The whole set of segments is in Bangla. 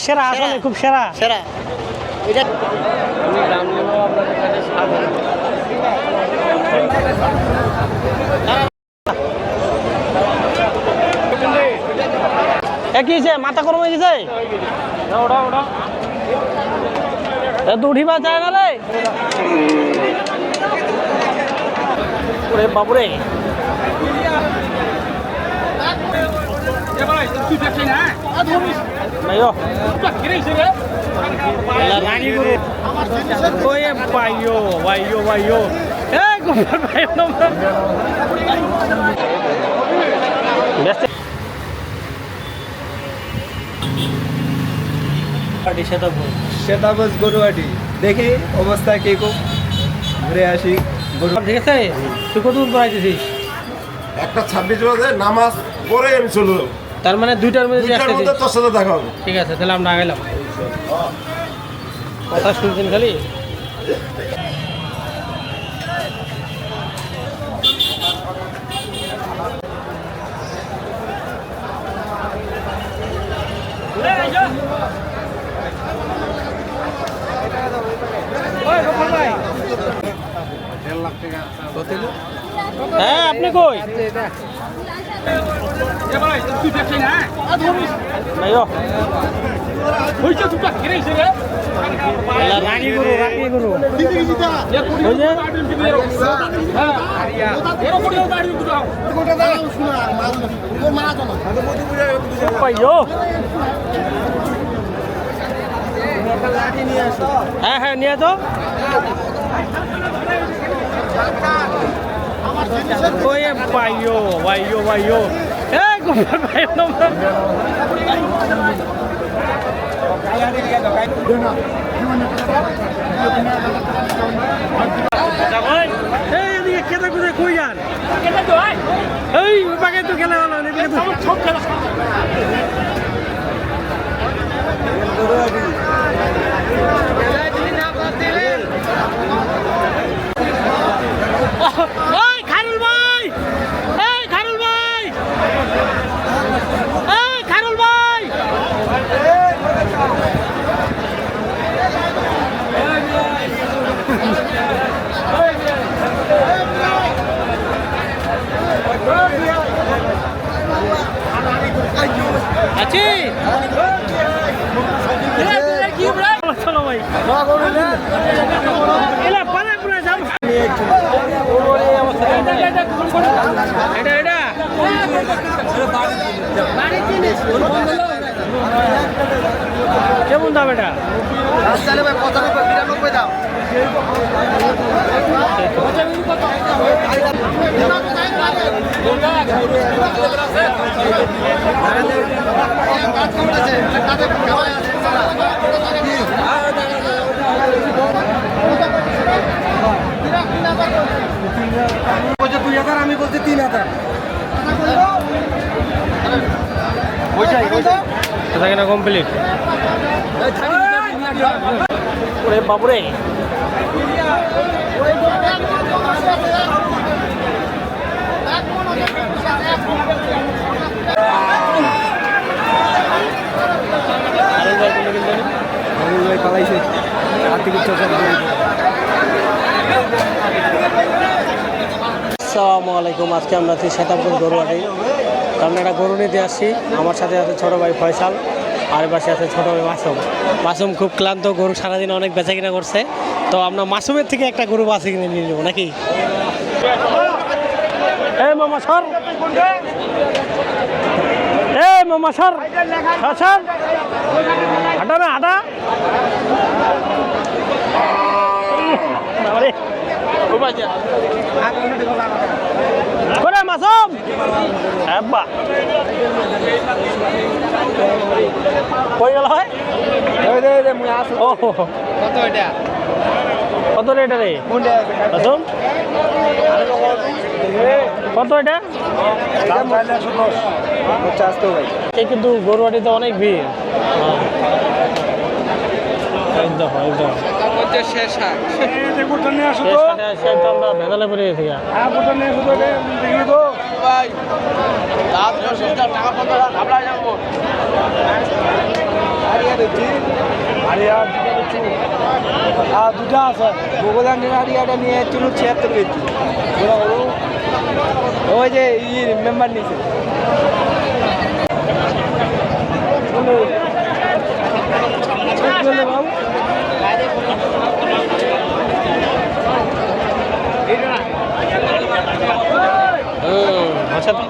সেরা আসলে খুব সেরা সেরা এটা দাম নেব আপনাদের কাছে 7,000 একই যে মাথা গরম হয়ে গেছে ওটা ওটা তো উঠিবা চায় না রে ওরে বাবুরে ভাইও রানী গুরু ওই ভাইও ভাইও ভাইও এই গোপাল ভাই নম্বর ব্যস্ত সেতাবজ গরুয়াটি দেখি অবস্থা কি ঘুরে আসি ঠিক আছে তুই কত দূর করাইতেছিস একটা 26 বাজে নামাজ পড়ে আমি চলে যাবো। তার মানে দুইটার মধ্যে দুইটার মধ্যে তোর সাথে দেখা হবে। ঠিক আছে তাহলে আমরা গেলাম কথা শুনছেন খালি হ্যাঁ আপনি কই ভাইও রানী গুরু রানী গুরু হ্যাঁ হ্যাঁ নিয়ে তো ওই ভাইও ভাইও ভাইও এই গোপাল ভাই নম্বর এই এদিকে কেটে কুটে কই যান এই বাগে তো খেলা হলো এদিকে তো সব খেলা আছি চলো ভাই এলা পালা পুরা যাব এটা এটা কেমন দাম এটা রাস্তায় ভাই 95 দাও আমি বলছি 3,000 না কমপ্লিট ওরে বাবুরে পালাইছে আর্থিক আসসালামু আলাইকুম আজকে আমরা আছি শতাব্দী গরুয়াটি কারণ একটা গরু নিতে আসছি আমার সাথে আছে ছোটো ভাই ফয়সাল আর পাশে আছে ছোটো ভাই মাসুম মাসুম খুব ক্লান্ত গরু সারাদিন অনেক বেচা কিনা করছে তো আমরা মাসুমের থেকে একটা গরু বাছে কিনে নিয়ে নেবো নাকি এই মামা সর এই মামা সর সর হাঁটা না হাঁটা করে মাসুম আব্বা কই গেল হয় ও কত এটা কত রেট রে মাসুম কত এটা এই কিন্তু গরুয়াটিতে অনেক ভিড় একদম একদম শেষ আমরা ভেজালে পড়ে গেছি ভাই টাকা 50,000 যাবো আর দুটা আছে বগুড়ার আড়িয়াটা নিয়ে চলু 76 কেজি ওই যে মেম্বার নিচে আচ্ছা তো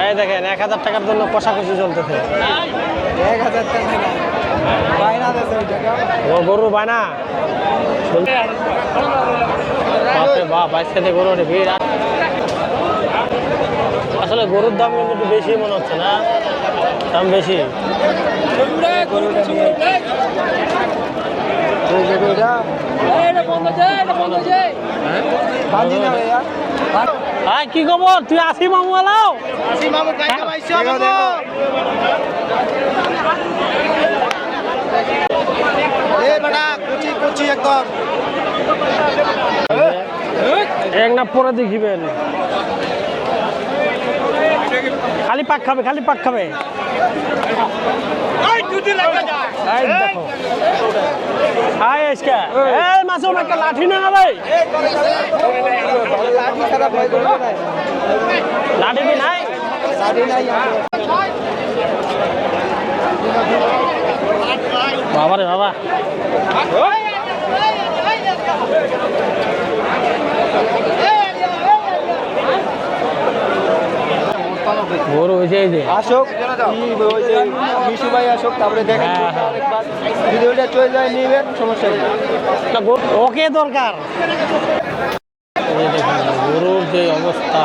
এই দেখেন 1000 টাকার জন্য কষাকষি চলতেছে 1000 টাকা না বাইনা দেছে ওই টাকা গরু বানা বাপরে বাপ আজকে গরু ভিড় আসলে গরুর দাম কিন্তু একটু বেশি মনে হচ্ছে না দাম বেশি কি খবর তুই আসি মামু আলাও আসি মামু কাইটা পাইছো মামু এ বেটা কুচি কুচি একদম এক না পরে দেখিবেন খালি পাক খাবে খালি পাক খাবে এই দেখো আয় এসকা এই মাসুম একটা লাঠি না ভাই লাঠি ছাড়া ভয় করবে না লাঠি কি নাই লাঠি নাই বাবা রে বাবা গরু হয়েছে এই যে আসুক ওই যে মিশু ভাই আসুক তারপরে দেখেন হ্যাঁ, হ্যাঁ। আরেকবার যদি ওইটা চলে যায় নিবেন সমস্যা নেই না, ওকে দরকার এই দেখুন গরুর যে অবস্থা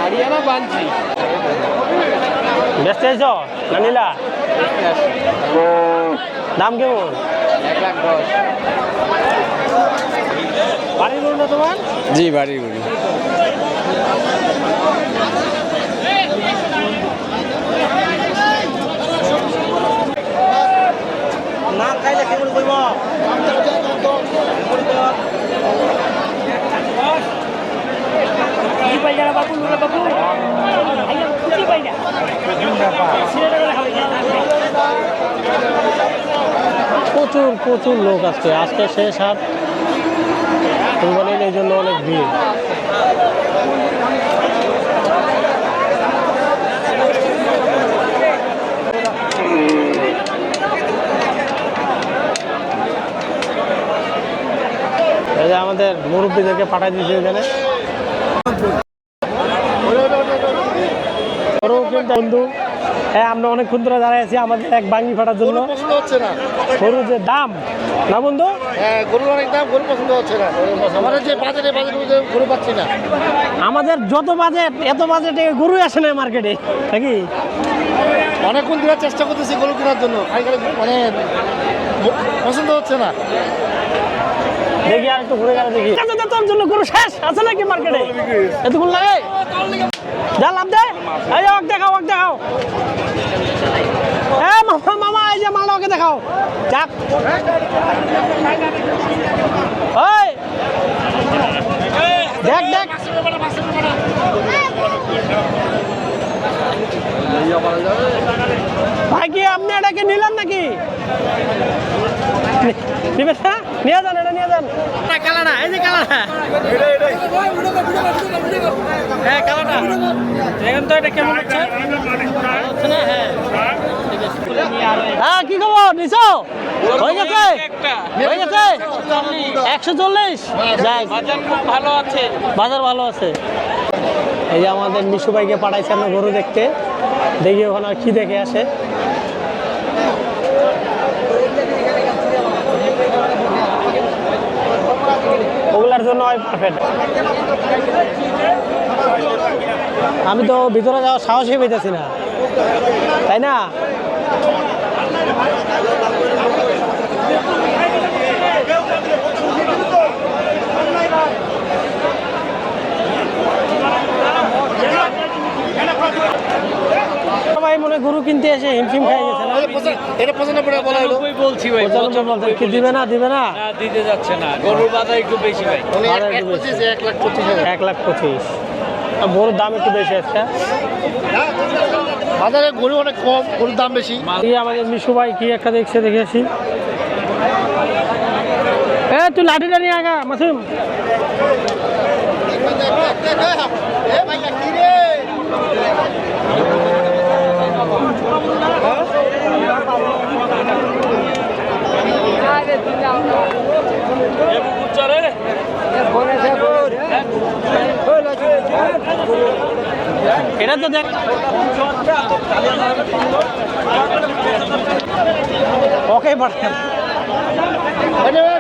আরিয়ানা বানছি ব্যস্ত হয়েছ না নিলা দাম কেমন 1,10,000 বাড়ির গরু না তোমার জি বাড়ির গরু না খাইলে কেমন করব প্রচুর প্রচুর লোক আজকে আজকে শেষ হাট কুরবানির এই জন্য অনেক ভিড় এই যে আমাদের মুরব্বীদেরকে পাঠাই দিয়েছে এখানে বন্ধু হ্যাঁ আমরা অনেকক্ষণ ধরে দাঁড়ায় আছি আমাদের এক বাঙি ফাটার জন্য পছন্দ হচ্ছে না গরুর যে দাম না বন্ধু হ্যাঁ গরুর অনেক দাম গরু পছন্দ হচ্ছে না আমাদের যে বাজারে গরু পাচ্ছি না আমাদের যত বাজেট এত বাজেটে গরু আসে না মার্কেটে নাকি অনেকক্ষণ ধরে চেষ্টা করতেছি গরু কেনার জন্য মানে পছন্দ হচ্ছে না দেখি আর একটু ঘুরে গেলে দেখি তোর জন্য গরু শেষ আছে নাকি মার্কেটে এতক্ষণ লাগে যা লাভ দে এই ওকে দেখাও ওকে দেখাও মামা মামা এই যে মালা ওকে দেখাও যাক ওই দেখ দেখ ভাই কি আপনি এটাকে নিলেন নাকি নিবেন না নিয়ে যান এটা নিয়ে যান কালাটা এই যে কালাটা হ্যাঁ কালাটা দেখেন তো এটা কেমন হচ্ছে না হ্যাঁ কি খবর নিছো হয়ে গেছে হয়ে গেছে 140 যাই বাজার খুব ভালো আছে বাজার ভালো আছে এই যে আমাদের মিশু ভাইকে পাঠাইছে আমরা গরু দেখতে দেখি ওখানে আর কি দেখে আসে ওগুলার জন্য পারফেক্ট আমি তো ভিতরে যাওয়ার সাহসই পেতেছি না তাই না ভাই মনে গরু কিনতে এসে হিমশিম খাই গেছে না এটা পছন্দ করে বলা হলো বলছি ভাই 95 বলতে কি দিবে না না দিতে যাচ্ছে না গরুর বাজার একটু বেশি ভাই বাজার একটু বেশি। 1,25,000 গরুর দাম একটু বেশি আছে বাজারে গরু অনেক কম, গরুর দাম বেশি। এই আমাদের মিশু ভাই কি একটা দেখছে, দেখে আসি। তুই লাঠিটা নিয়ে আগা মাসুম। এটা তো দেখ ওকে পাঠান।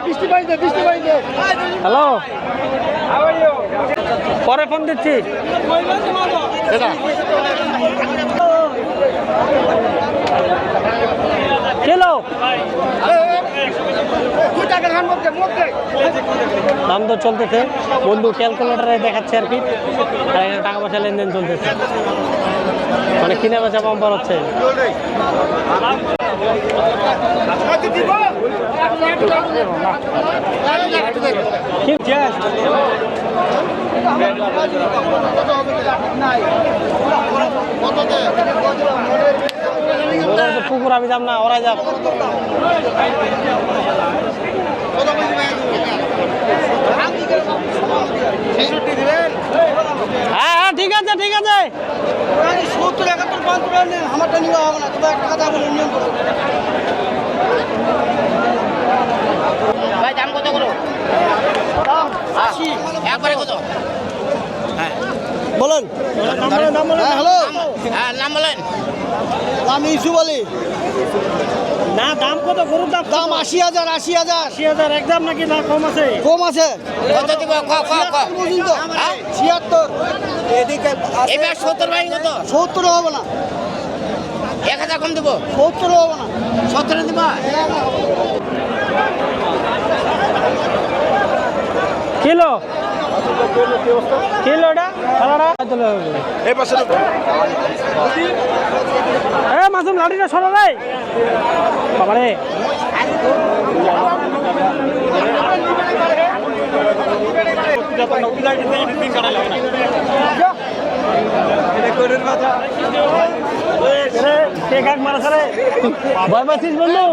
বৃষ্টি পাইছে, বৃষ্টি পাইছে। হ্যালো, পরে ফোন দিচ্ছি। চলো দাম তো চলতেছে, বন্ধু ক্যালকুলেটারে দেখাচ্ছে আর কি। আর এখানে টাকা পয়সা লেনদেন চলতেছে, মানে কিনে বেচা পাম্পার হচ্ছে। পুকুর আমি যাব না, ওরা যাব। হ্যাঁ হ্যাঁ ঠিক আছে ঠিক আছে। 70-71 আমারটা নিবা হবে না, তবে একটা কথা বলে নিয়ম করো। ভাই দাম কত করো? 80 একবারে কত? বলেন। হ্যাঁ হ্যালো, হ্যাঁ নাম বলেন। আমি ইসু বলি। না দাম কত গরুর দাম? দাম 80,000 80,000 80,000 একদম নাকি না কম আছে? কম আছে। কত দিব? ক ক ক বুঝুন তো, 76 এদিকে এবার 70 ভাই কত? 70 হবে না, 1000 কম দেবো। 70 হবে না। 17 দিব। কিলো কিলোটা এই পাশে মাসুম লাঠিটা সরা দেয় বাবারে। ভয় পাচ্ছিস বন্ধু?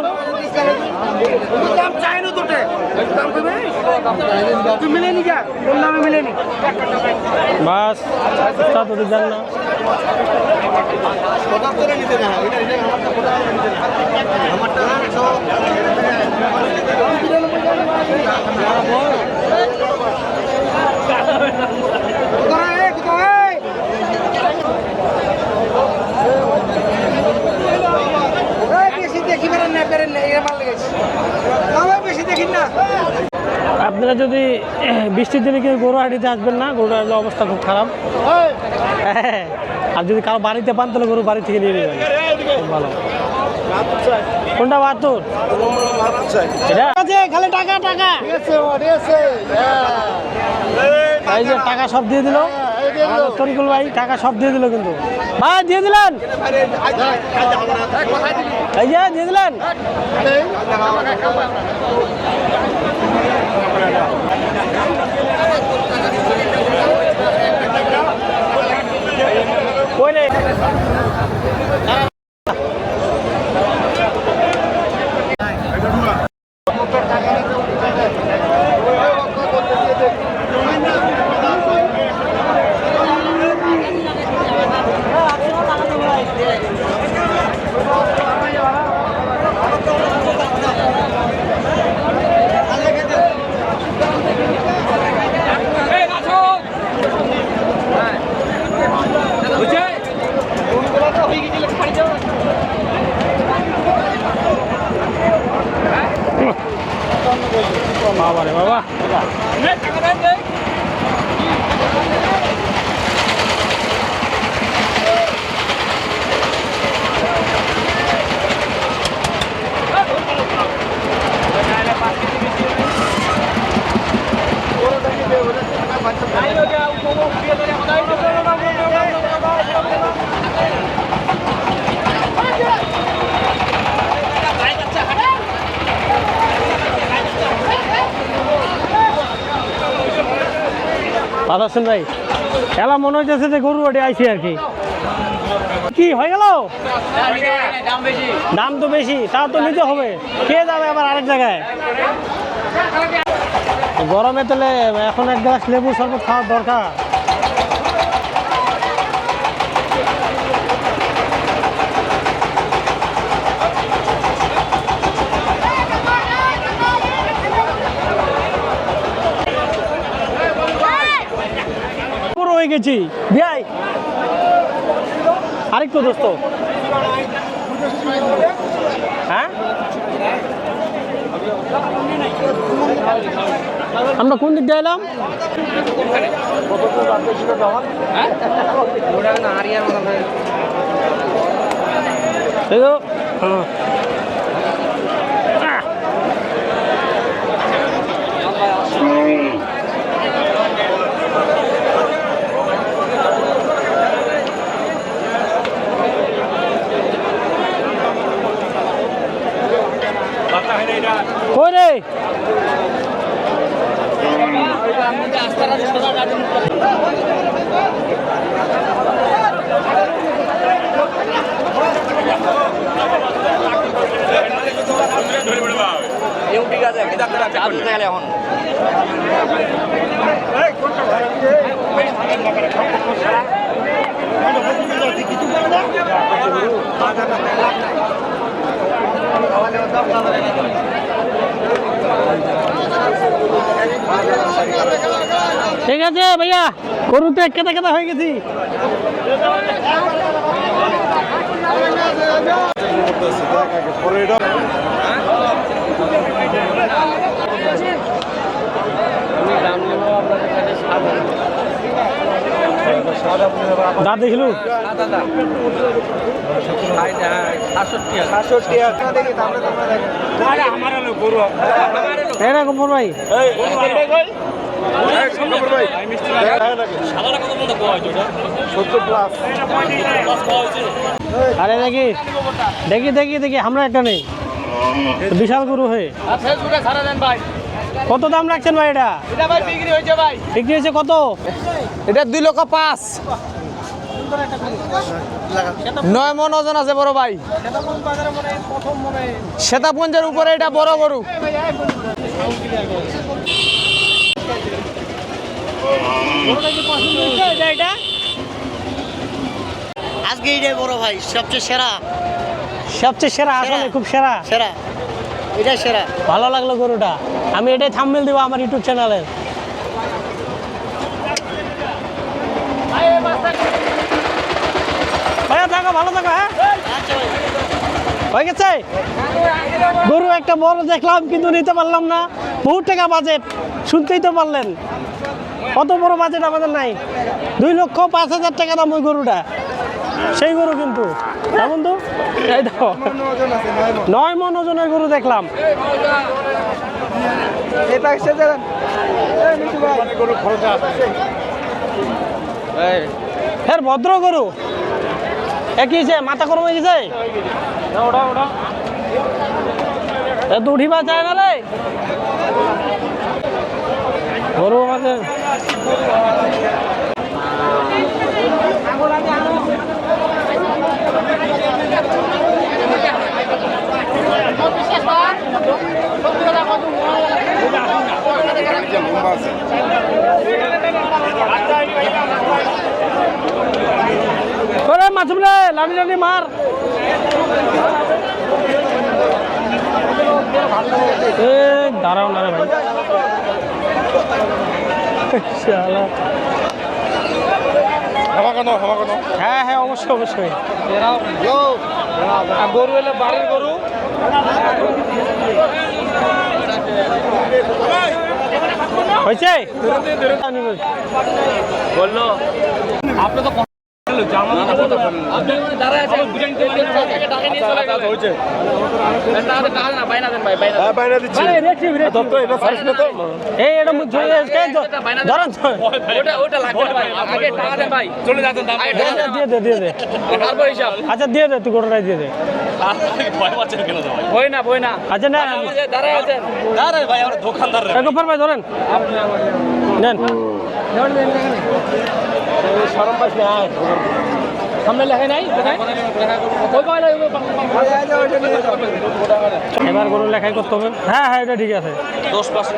দাম চাই না তোটে, দাম কমে তুই মিলেনি যা, কোন দামে মিলেনি? বাস তোদের জান না। বেশি দেখি বেড়েন না, এর মাল লেগেছে। আমি বেশি দেখি না। আপনারা যদি বৃষ্টির দিনে কেউ গরু হাঁটিতে আসবেন না, গরুর অবস্থা খুব খারাপ। হ্যাঁ, আর যদি কারো বাড়িতে পান তাহলে গরু বাড়ি থেকে নিয়ে নেবেন, খুব ভালো। কোনটা 72? এটা আছে খালি টাকা টাকা। এই যে টাকা সব দিয়ে দিল আমাদের তরিকুল ভাই, টাকা সব দিয়ে দিল কিন্তু। ভাই দিয়ে দিলেন, এই যে দিয়ে দিলেন। কই রে বাবা রে বাবা। ভালো আছেন ভাই? খেলা মনে হইতেছে যে গরু ওটি আইছি আর কি। কি হয়ে গেল? দাম বেশি। দাম তো বেশি, তাও তো নিতে হবে। কে যাবে আবার আরেক জায়গায়? গরমে তাহলে এখন এক গ্লাস লেবু শরবত খাওয়ার দরকার। পুরো হয়ে গেছি ভাই, আরেকটু দোস্ত। হ্যাঁ, আমরা কোন দিক দিয়ে এলাম? এই তো, হ্যাঁ। কই রে? ঠিক আছে, এখন ঠিক আছে ভাইয়া, গরুতে কেতা কেতা হয়ে গেছি। দাঁত দেখিলু এরকম ভাই। আরে দেখি দেখি দেখি দেখি আমরা একটা নেই, বিশাল গরু হয়ে। কত দাম রাখছেন ভাই এটা? বিক্রি হয়েছে ভাই, বিক্রি হয়েছে কত? এটা 2,05,000। 9 মন ওজন আছে বড় ভাই। শ্বেতাপুঞ্জের উপরে এটা বড় গরু। আজকে এইটাই বড় ভাই, সবচেয়ে সেরা। সবচেয়ে সেরা, আসলে খুব সেরা। সেরা, এটাই সেরা। ভালো লাগলো গরুটা, আমি এটাই থাম্বনেল দেবো আমার ইউটিউব চ্যানেলে। ভাইয়া থাকো, ভালো থাকো। হ্যাঁ, হয়ে গেছে। গরু একটা বড় দেখলাম কিন্তু নিতে পারলাম না, বহু টাকা বাজেট, শুনতেই তো পারলেন। কত বড় বাজেট আমাদের নাই, 2,05,000 টাকা দাম ওই গরুটা। সেই গরু কিন্তু, হ্যাঁ বন্ধু, এই দেখো 9 মন ওজনের গরু দেখলাম। ফের ভদ্র গরু একই মাথা গরম হয়ে গেছে, এত উঠিবা চায় না রে গরু আমাদের। মাসুম রে, লানি লানি মার। দাঁড়াও না রে ভাই, হ্যাঁ হ্যাঁ অবশ্যই অবশ্যই। গরু এলে বাড়ির গরু। হয়েছে বললো আপনি তো আচ্ছা দিয়ে দে, তুই গোটাটাই দিয়ে দে। বই না বই না। আচ্ছা না গফর ভাই ধরেন, নেন। সামনে লেখা নাই এবার গরু লেখাই করতে হবে। হ্যাঁ হ্যাঁ, এটা ঠিক আছে। 10%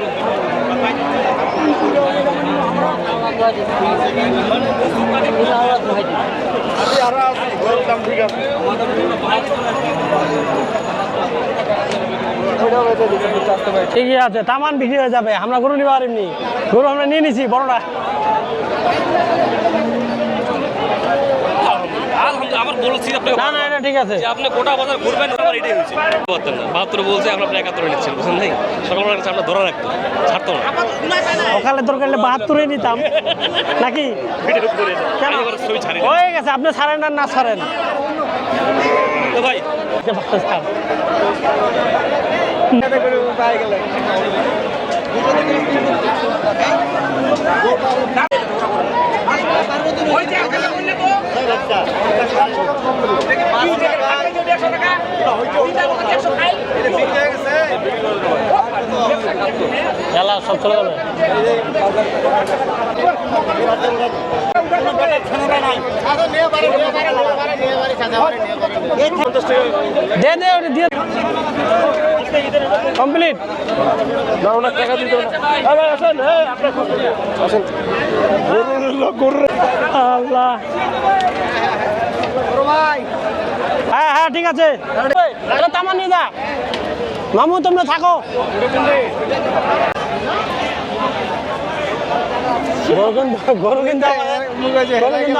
ঠিকই আছে, তামান বিক্রি হয়ে যাবে। আমরা গরু নিতে পারিনি, গরু আমরা নিয়ে নিছি বড়টা। আলহামদুলিল্লাহ, আবার বলছি আপনি না না, এটা ঠিক আছে। যে আপনি গোটা বাজার ঘুরবেন, আমার এটাই হয়েছে। পারতেন না, 72 বলছে, আমরা 71 নিচ্ছেন, বুঝলেন নাই? সকালবেলা কাছে আমরা ধরে রাখতো, ছাড়তো না। সকালে দরকার হলে 72 নিতাম নাকি? কেন? আমি এবার ছবি ছাড়ি না। হয়ে গেছে, আপনি ছাড়েন আর না ছাড়েন। তো ভাই ছাড়। খেলা সব চলে গেল। দে দে, ওটা দিয়ে কমপ্লিট। আল্লাহ, হ্যাঁ হ্যাঁ ঠিক আছে। এটা তামান নিয়ে যা মামু, তোমরা থাকো। গরু কিন্তু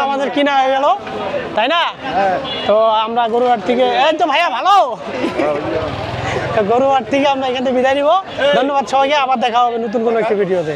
আমাদের কিনা হয়ে গেল, তাই না? তো আমরা গরুহাট থেকে, এই তো ভাইয়া ভালো, গরুহাট থেকে আমরা এখান থেকে বিদায় নিব। ধন্যবাদ সবাইকে, আবার দেখা হবে নতুন কোনো একটি ভিডিওতে।